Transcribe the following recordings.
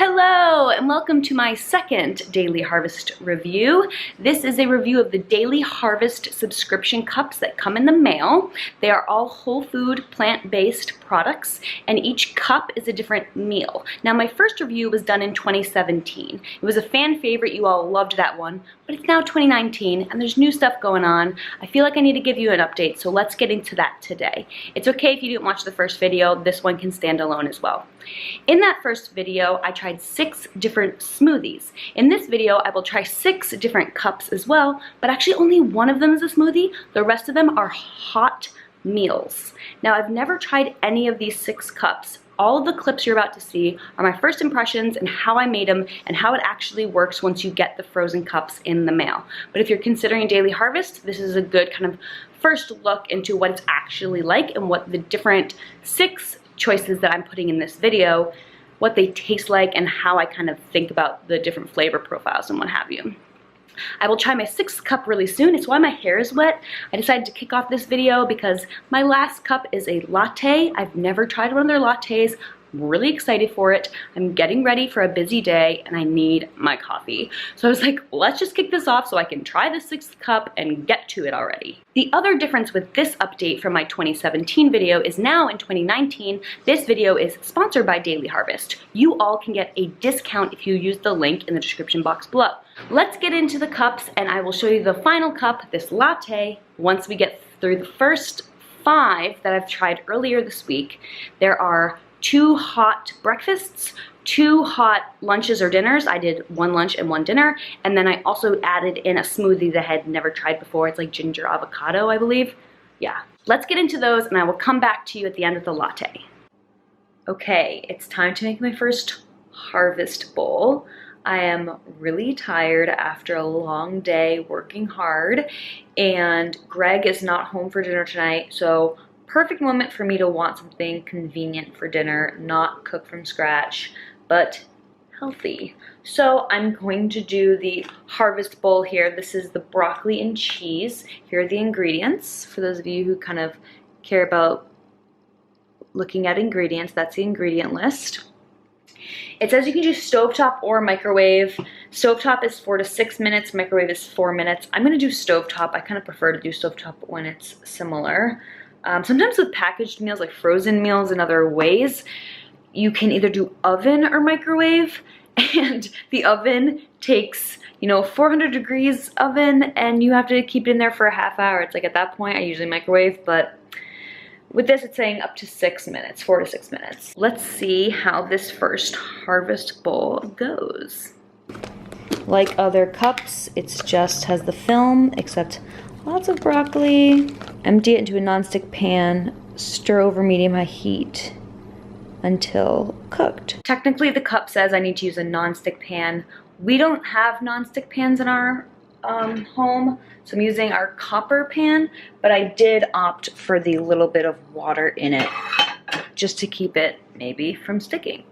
Hello and welcome to my second Daily Harvest review. This is a review of the Daily Harvest subscription cups that come in the mail. They are all whole food, plant-based products, and each cup is a different meal. Now, my first review was done in 2017. It was a fan favorite, you all loved that one, but it's now 2019 and there's new stuff going on. I feel like I need to give you an update, so let's get into that today. It's okay if you didn't watch the first video, this one can stand alone as well. In that first video, I tried 6 different smoothies. In this video, I will try 6 different cups as well, but actually only one of them is a smoothie. The rest of them are hot meals. Now, I've never tried any of these 6 cups. All of the clips you're about to see are my first impressions and how I made them and how it actually works once you get the frozen cups in the mail. But if you're considering Daily Harvest, this is a good kind of first look into what it's actually like and what the different 6 choices that I'm putting in this video, what they taste like and how I kind of think about the different flavor profiles and what have you. I will try my 6th cup really soon. It's why my hair is wet. I decided to kick off this video because my last cup is a latte. I've never tried one of their lattes. I'm really excited for it. I'm getting ready for a busy day and I need my coffee. So I was like, let's just kick this off so I can try the 6th cup and get to it already. The other difference with this update from my 2017 video is now in 2019, this video is sponsored by Daily Harvest. You all can get a discount if you use the link in the description box below. Let's get into the cups and I will show you the final cup, this latte, once we get through the first 5 that I've tried earlier this week. There are 2 hot breakfasts, 2 hot lunches or dinners. I did 1 lunch and 1 dinner, and then I also added in a smoothie that I had never tried before. It's like ginger avocado, I believe. Yeah, let's get into those and I will come back to you at the end of the latte. Okay, it's time to make my first harvest bowl. I am really tired after a long day working hard, and Greg is not home for dinner tonight, so perfect moment for me to want something convenient for dinner, not cooked from scratch, but healthy. So I'm going to do the harvest bowl here. This is the broccoli and cheese. Here are the ingredients. For those of you who kind of care about looking at ingredients, that's the ingredient list. It says you can do stovetop or microwave. Stovetop is 4 to 6 minutes, microwave is 4 minutes. I'm gonna do stovetop. I kind of prefer to do stovetop when it's similar. Sometimes with packaged meals, like frozen meals and other ways, you can either do oven or microwave, and the oven takes, 400 degrees oven, and you have to keep it in there for a half hour. It's like at that point, I usually microwave, but with this, it's saying up to 6 minutes, 4 to 6 minutes. Let's see how this first harvest bowl goes. Like other cups, it just has the film, except lots of broccoli. Empty it into a nonstick pan, stir over medium-high heat until cooked. Technically, the cup says I need to use a nonstick pan. We don't have nonstick pans in our home, so I'm using our copper pan, but I did opt for the little bit of water in it just to keep it maybe from sticking.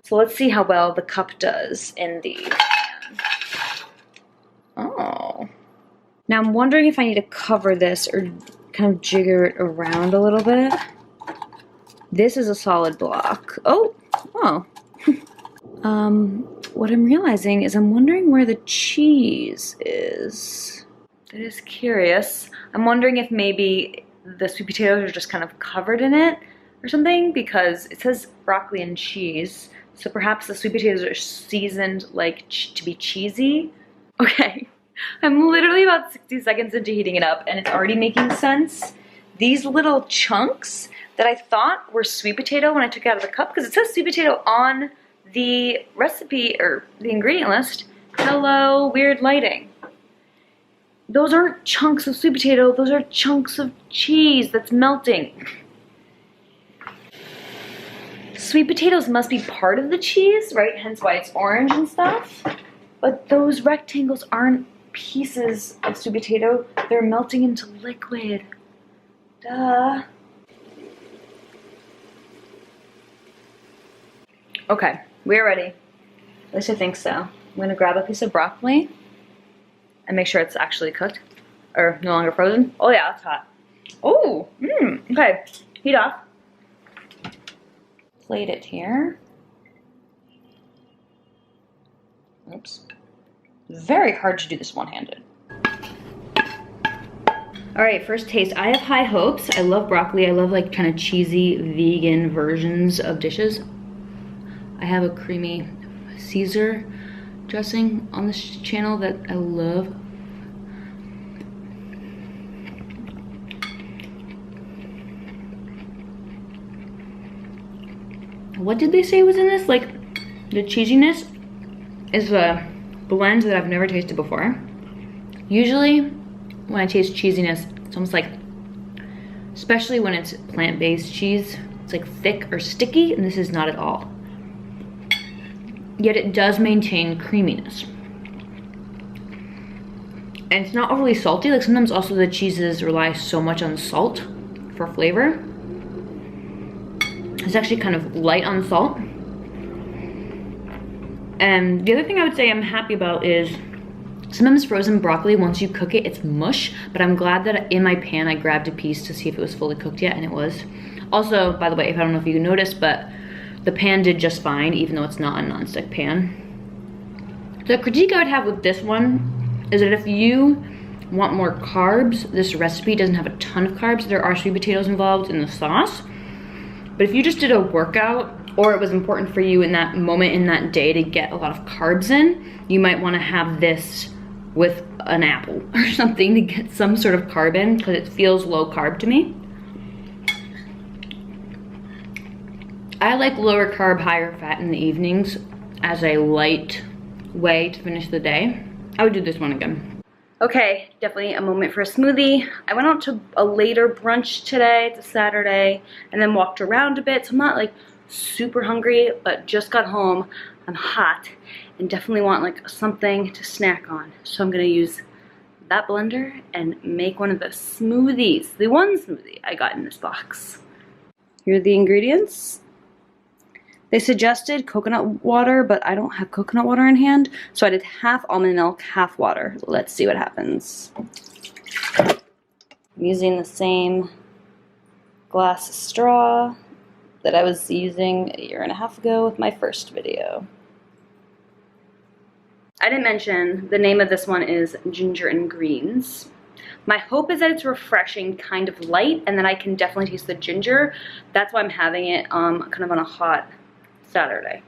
So let's see how well the cup does in the pan. Oh. Now I'm wondering if I need to cover this or kind of jigger it around a little bit. This is a solid block. Oh. What I'm realizing is I'm wondering where the cheese is. It is curious. I'm wondering if maybe the sweet potatoes are just kind of covered in it or something, because it says broccoli and cheese. So perhaps the sweet potatoes are seasoned like to be cheesy. Okay. I'm literally about 60 seconds into heating it up and it's already making sense. These little chunks that I thought were sweet potato when I took it out of the cup, because it says sweet potato on the recipe or the ingredient list. Hello, weird lighting. Those aren't chunks of sweet potato, those are chunks of cheese that's melting. Sweet potatoes must be part of the cheese, right? Hence why it's orange and stuff. But those rectangles aren't pieces of sweet potato, they're melting into liquid. Duh. Okay, we're ready. At least I think so. I'm gonna grab a piece of broccoli and make sure it's actually cooked or no longer frozen. Oh yeah, it's hot. Oh, okay, heat off. Plate it here. Oops. Very hard to do this one-handed. All right, first taste. I have high hopes. I love broccoli. I love like kind of cheesy vegan versions of dishes. I have a creamy Caesar dressing on this channel that I love. What did they say was in this? Like, the cheesiness is a blend that I've never tasted before. Usually, when I taste cheesiness, it's almost like, especially when it's plant-based cheese, it's like thick or sticky, and this is not at all. Yet it does maintain creaminess. And it's not overly salty. Like sometimes also the cheeses rely so much on salt for flavor. It's actually kind of light on salt. And the other thing I would say I'm happy about is sometimes frozen broccoli, once you cook it, it's mush, but I'm glad that in my pan I grabbed a piece to see if it was fully cooked yet, and it was. Also, by the way, I don't know if you noticed, but the pan did just fine, even though it's not a nonstick pan. The critique I would have with this one is that if you want more carbs, this recipe doesn't have a ton of carbs. There are sweet potatoes involved in the sauce. But if you just did a workout, or it was important for you in that moment in that day to get a lot of carbs in, you might want to have this with an apple or something to get some sort of carb in, because it feels low carb to me. I like lower carb, higher fat in the evenings as a light way to finish the day. I would do this one again. Okay, definitely a moment for a smoothie. I went out to a later brunch today, it's a Saturday, and then walked around a bit, so I'm not like super hungry, but just got home. I'm hot and definitely want like something to snack on. So I'm gonna use that blender and make one of the smoothies, the one smoothie I got in this box. Here are the ingredients. They suggested coconut water, but I don't have coconut water in hand, so I did half almond milk, half water. Let's see what happens. I'm using the same glass straw that I was using a year and a half ago with my first video. I didn't mention the name of this one is Ginger and Greens. My hope is that it's refreshing, kind of light, and that I can definitely taste the ginger. That's why I'm having it kind of on a hot Saturday.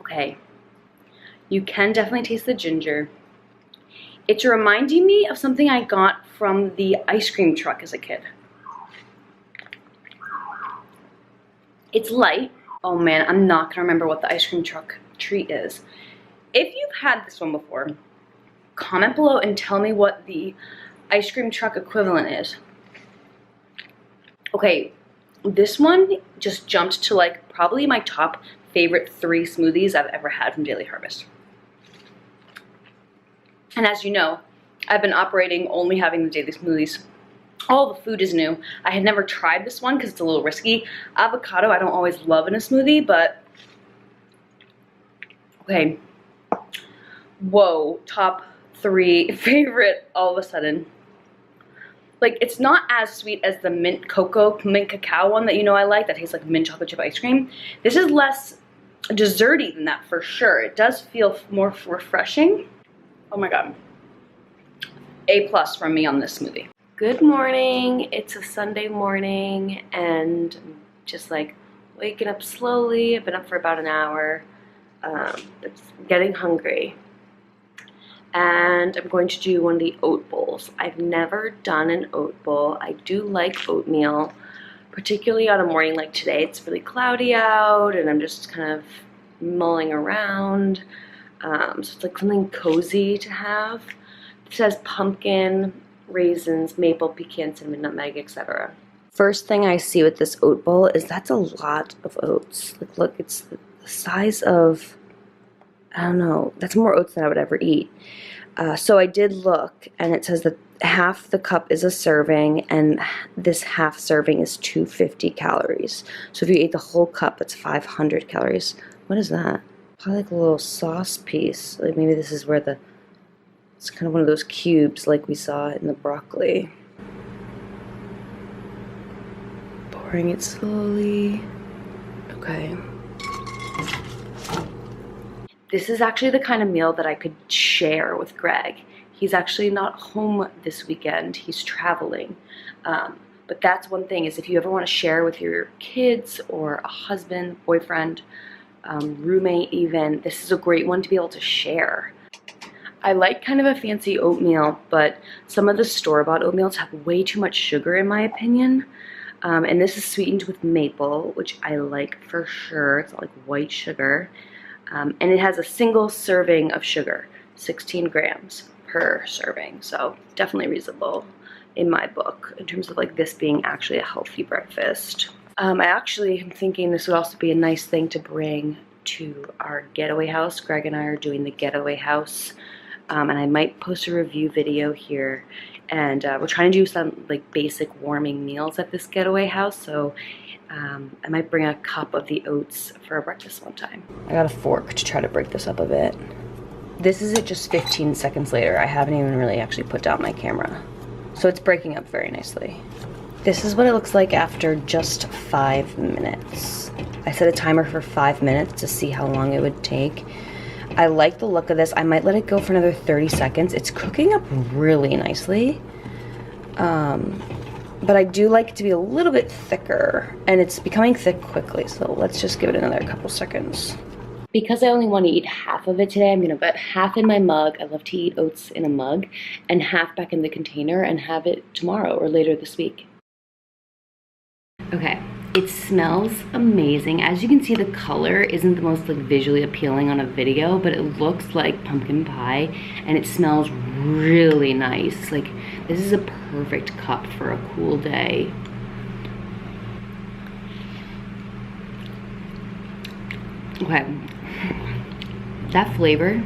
Okay, you can definitely taste the ginger. It's reminding me of something I got from the ice cream truck as a kid. It's light. Oh man, I'm not gonna remember what the ice cream truck treat is. If you've had this one before, comment below and tell me what the ice cream truck equivalent is. Okay, this one just jumped to like probably my top favorite 3 smoothies I've ever had from Daily Harvest. And as you know, I've been operating only having the daily smoothies. All the food is new. I had never tried this one because it's a little risky. Avocado I don't always love in a smoothie, but okay. Whoa, top 3 favorite all of a sudden. Like, it's not as sweet as the mint cacao one that you know I like, that tastes like mint chocolate chip ice cream. This is less desserty than that for sure. It does feel more refreshing. Oh my god. A+ from me on this smoothie. Good morning. It's a Sunday morning and just like waking up slowly. I've been up for about an hour. It's getting hungry. And I'm going to do one of the oat bowls. I've never done an oat bowl. I do like oatmeal, particularly on a morning like today. It's really cloudy out and I'm just kind of mulling around. So it's like something cozy to have. It says pumpkin, raisins, maple, pecan, cinnamon, nutmeg, etc. First thing I see with this oat bowl is that's a lot of oats. Like, look, it's the size of, I don't know, that's more oats than I would ever eat. So I did look, and it says that half the cup is a serving, and this half serving is 250 calories. So if you ate the whole cup, it's 500 calories. What is that? Probably like a little sauce piece. Like maybe this is where it's kind of one of those cubes like we saw in the broccoli. Pouring it slowly. Okay. This is actually the kind of meal that I could share with Greg. He's actually not home this weekend. He's traveling. But that's one thing, is if you ever want to share with your kids or a husband, boyfriend, roommate even, this is a great one to be able to share. I like kind of a fancy oatmeal, but some of the store-bought oatmeals have way too much sugar in my opinion. And this is sweetened with maple, which I like for sure. It's not like white sugar. And it has a single serving of sugar, 16 grams per serving. So definitely reasonable in my book in terms of like this being actually a healthy breakfast. I actually am thinking this would also be a nice thing to bring to our getaway house. Greg and I are doing the getaway house. And I might post a review video here. And we're trying to do some like basic warming meals at this getaway house. So I might bring a cup of the oats for a breakfast one time. I got a fork to try to break this up a bit. This is it just 15 seconds later. I haven't even really actually put down my camera. So it's breaking up very nicely. This is what it looks like after just 5 minutes. I set a timer for 5 minutes to see how long it would take. I like the look of this. I might let it go for another 30 seconds. It's cooking up really nicely. But I do like it to be a little bit thicker, and it's becoming thick quickly, so let's just give it another couple seconds. Because I only want to eat half of it today, I'm going to put half in my mug. I love to eat oats in a mug, and half back in the container and have it tomorrow or later this week. Okay, it smells amazing. As you can see, the color isn't the most like visually appealing on a video, but it looks like pumpkin pie, and it smells really nice. Like, this is a perfect cup for a cool day. Okay, that flavor.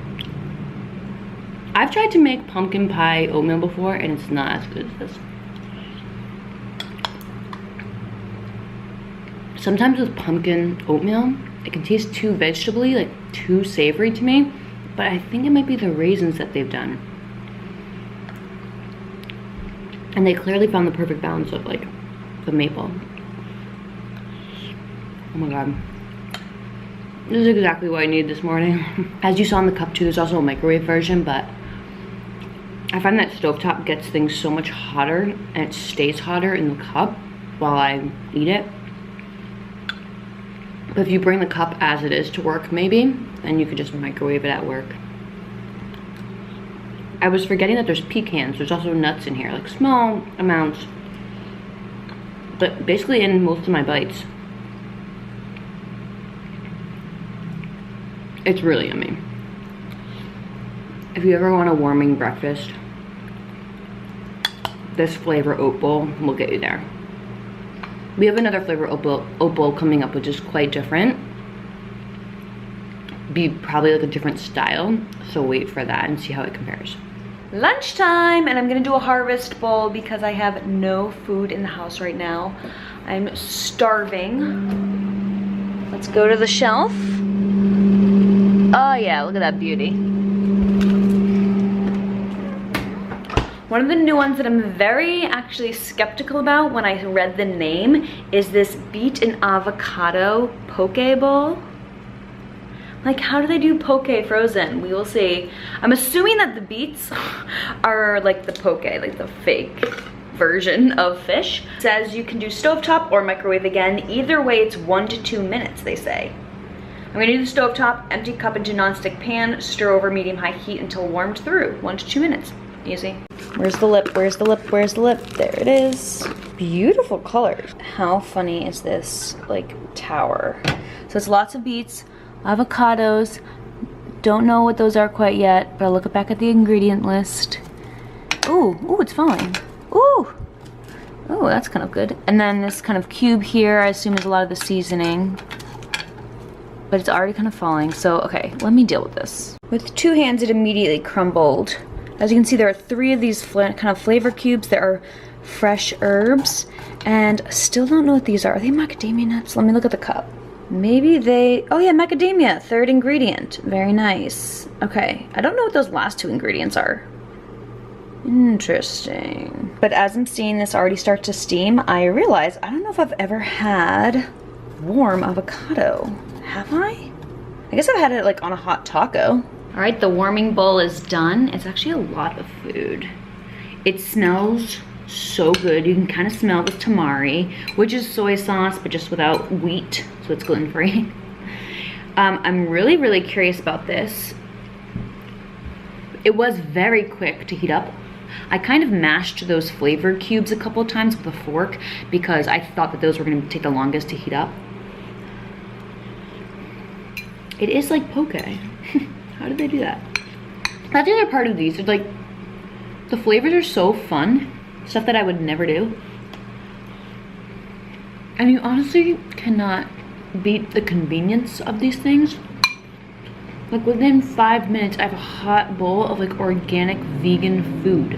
I've tried to make pumpkin pie oatmeal before, and it's not as good as this. Sometimes with pumpkin oatmeal, it can taste too vegetable-y, like too savory to me, but I think it might be the raisins that they've done. And they clearly found the perfect balance of like the maple. Oh my god. This is exactly what I needed this morning. As you saw in the cup too, there's also a microwave version, but I find that stovetop gets things so much hotter, and it stays hotter in the cup while I eat it. But if you bring the cup as it is to work maybe, then you could just microwave it at work. I was forgetting that there's pecans. There's also nuts in here, like small amounts, but basically in most of my bites. It's really yummy. If you ever want a warming breakfast, this flavor oat bowl will get you there. We have another flavor oat bowl coming up, which is quite different. Be probably like a different style, so wait for that and see how it compares. Lunchtime, and I'm gonna do a harvest bowl because I have no food in the house right now. I'm starving. Let's go to the shelf. Oh yeah, look at that beauty. One of the new ones that I'm very actually skeptical about when I read the name is this beet and avocado poke bowl. Like, how do they do poke frozen? We will see. I'm assuming that the beets are like the poke, like the fake version of fish. It says you can do stovetop or microwave again. Either way, it's 1 to 2 minutes, they say. I'm gonna do the stovetop, empty cup into nonstick pan, stir over medium-high heat until warmed through. 1 to 2 minutes, easy. Where's the lip, where's the lip, where's the lip? There it is. Beautiful colors. How funny is this, like, tower? So it's lots of beets, avocados. Don't know what those are quite yet, but I'll look back at the ingredient list. Ooh, ooh, it's falling. Ooh, ooh, that's kind of good. And then this kind of cube here, I assume is a lot of the seasoning. But it's already kind of falling, so okay, let me deal with this. With 2 hands, it immediately crumbled. As you can see, there are 3 of these kind of flavor cubes. There are fresh herbs, and still don't know what these are. Are they macadamia nuts? Let me look at the cup. Maybe they, oh yeah, macadamia, 3rd ingredient. Very nice. Okay, I don't know what those last 2 ingredients are. Interesting. But as I'm seeing this already start to steam, I realize I don't know if I've ever had warm avocado. Have I? I guess I've had it like on a hot taco. All right, the warming bowl is done. It's actually a lot of food. It smells so good. You can kind of smell the tamari, which is soy sauce, but just without wheat, so it's gluten-free. I'm really, really curious about this. It was very quick to heat up. I kind of mashed those flavor cubes a couple times with a fork because I thought that those were gonna take the longest to heat up. It is like poke. How did they do that? That's the other part of these. It's like, the flavors are so fun. Stuff that I would never do. And you honestly cannot beat the convenience of these things. Like within 5 minutes, I have a hot bowl of like organic vegan food.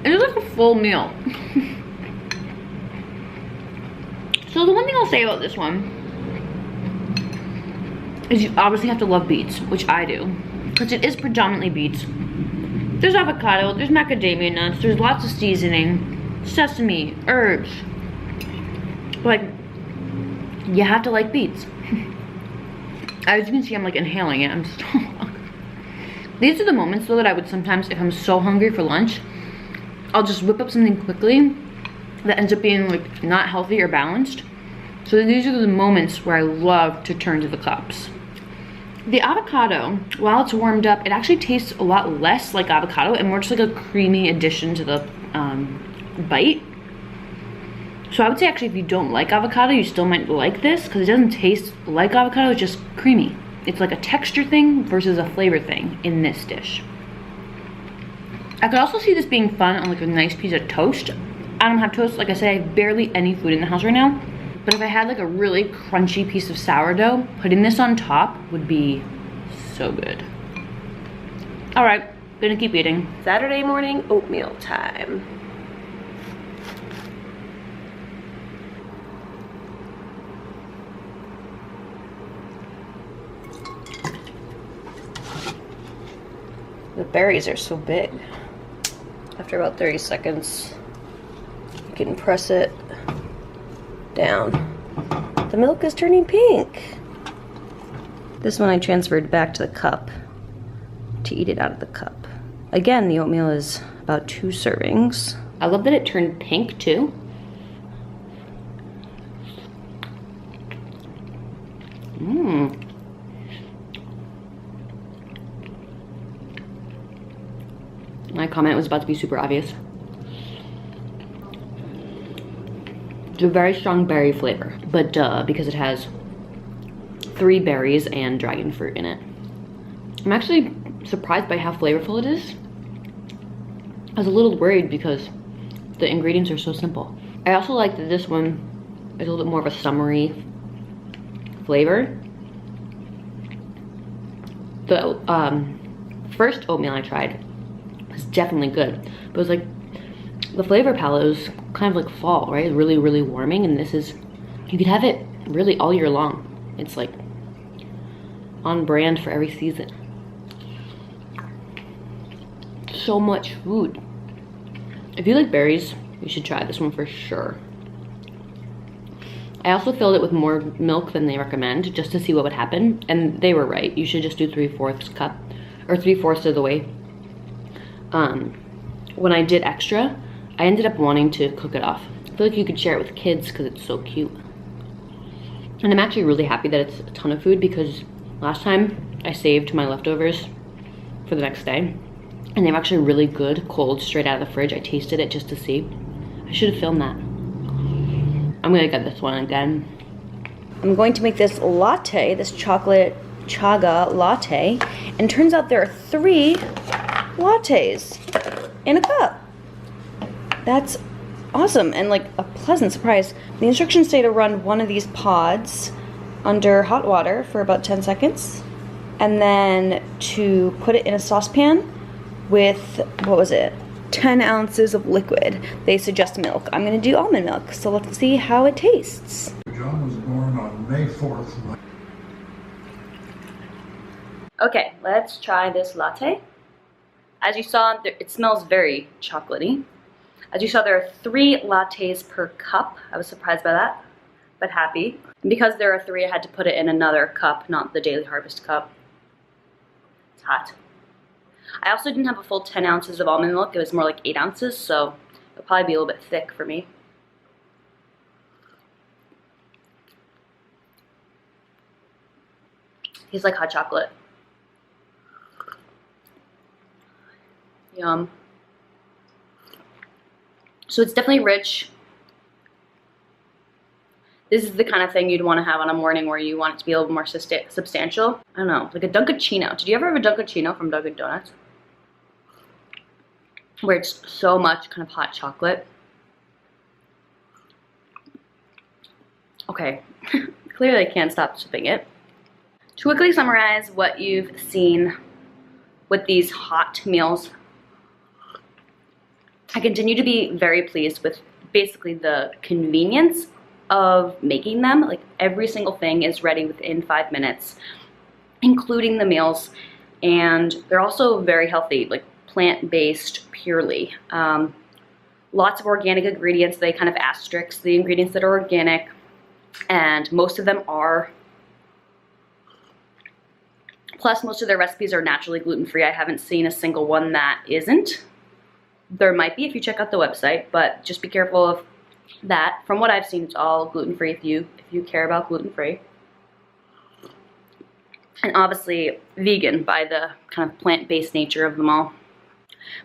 It is like a full meal. So the one thing I'll say about this one is you obviously have to love beets, which I do, because it is predominantly beets. There's avocado, there's macadamia nuts, there's lots of seasoning, sesame, herbs. Like, you have to like beets. As you can see, I'm like inhaling it. I'm so hungry. These are the moments though that I would sometimes, if I'm so hungry for lunch, I'll just whip up something quickly that ends up being like not healthy or balanced. So these are the moments where I love to turn to the cups. The avocado, while it's warmed up, it actually tastes a lot less like avocado and more just like a creamy addition to the bite. So I would say actually if you don't like avocado, you still might like this because it doesn't taste like avocado, it's just creamy. It's like a texture thing versus a flavor thing in this dish. I could also see this being fun on like a nice piece of toast. I don't have toast, like I said, I have barely any food in the house right now. But if I had like a really crunchy piece of sourdough, putting this on top would be so good. All right, gonna keep eating. Saturday morning oatmeal time. The berries are so big. After about 30 seconds, you can press it down. The milk is turning pink. This one I transferred back to the cup to eat it out of the cup. Again, the oatmeal is about 2 servings. I love that it turned pink too. My comment was about to be super obvious. It's a very strong berry flavor, but duh, because it has 3 berries and dragon fruit in it. I'm actually surprised by how flavorful it is. I was a little worried because the ingredients are so simple. I also like that this one is a little bit more of a summery flavor. The first oatmeal I tried was definitely good, but it was like the flavor palette was kind of like fall, right? Really, really warming, and this is, you could have it really all year long. It's like on brand for every season. So much food. If you like berries, you should try this one for sure. I also filled it with more milk than they recommend just to see what would happen, and they were right. You should just do 3/4 cup or 3/4 of the way. When I did extra, I ended up wanting to cook it off. I feel like you could share it with kids because it's so cute. And I'm actually really happy that it's a ton of food because last time I saved my leftovers for the next day, and they were actually really good cold straight out of the fridge. I tasted it just to see. I should have filmed that. I'm gonna get this one again. I'm going to make this latte, this chocolate chaga latte, and turns out there are 3 lattes in a cup. That's awesome and like a pleasant surprise. The instructions say to run one of these pods under hot water for about 10 seconds and then to put it in a saucepan with, what was it, 10 ounces of liquid. They suggest milk. I'm gonna do almond milk, so let's see how it tastes. John was born on May 4th. Okay, let's try this latte. As you saw, it smells very chocolatey. As you saw, there are 3 lattes per cup. I was surprised by that, but happy. And because there are 3, I had to put it in another cup, not the Daily Harvest cup. It's hot. I also didn't have a full 10 ounces of almond milk. It was more like 8 ounces, so it'll probably be a little bit thick for me. Tastes like hot chocolate. Yum. So it's definitely rich. This is the kind of thing you'd want to have on a morning where you want it to be a little more substantial. I don't know, like a Dunkaccino. Did you ever have a Dunkaccino from Dunkin' Donuts? Where it's so much kind of hot chocolate. Okay, clearly I can't stop sipping it. To quickly summarize what you've seen with these hot meals, I continue to be very pleased with basically the convenience of making them. Like every single thing is ready within 5 minutes, including the meals, and they're also very healthy, like plant-based purely. Lots of organic ingredients. They kind of asterisk the ingredients that are organic, and most of them are. Plus, most of their recipes are naturally gluten-free. I haven't seen a single one that isn't. There might be if you check out the website, but just be careful of that. From what I've seen, it's all gluten-free if you care about gluten-free. And obviously vegan by the kind of plant-based nature of them all.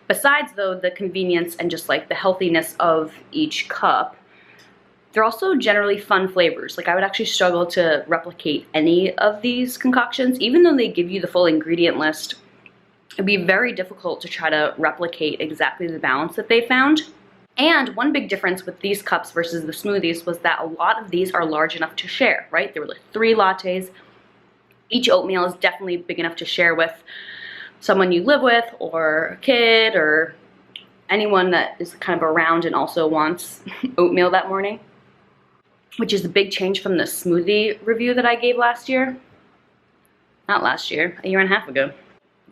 Besides, though, the convenience and just like the healthiness of each cup, they're also generally fun flavors. Like I would actually struggle to replicate any of these concoctions, even though they give you the full ingredient list. It'd be very difficult to try to replicate exactly the balance that they found. And one big difference with these cups versus the smoothies was that a lot of these are large enough to share, right? There were like 3 lattes. Each oatmeal is definitely big enough to share with someone you live with, or a kid, or anyone that is kind of around and also wants oatmeal that morning, which is a big change from the smoothie review that I gave last year. Not last year, a year and a half ago.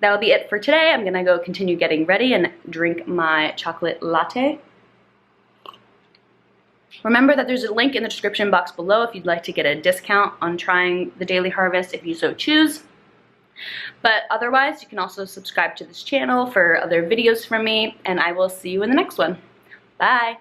That'll be it for today. I'm gonna go continue getting ready and drink my chocolate latte. Remember that there's a link in the description box below if you'd like to get a discount on trying the Daily Harvest if you so choose. But otherwise, you can also subscribe to this channel for other videos from me, and I will see you in the next one. Bye!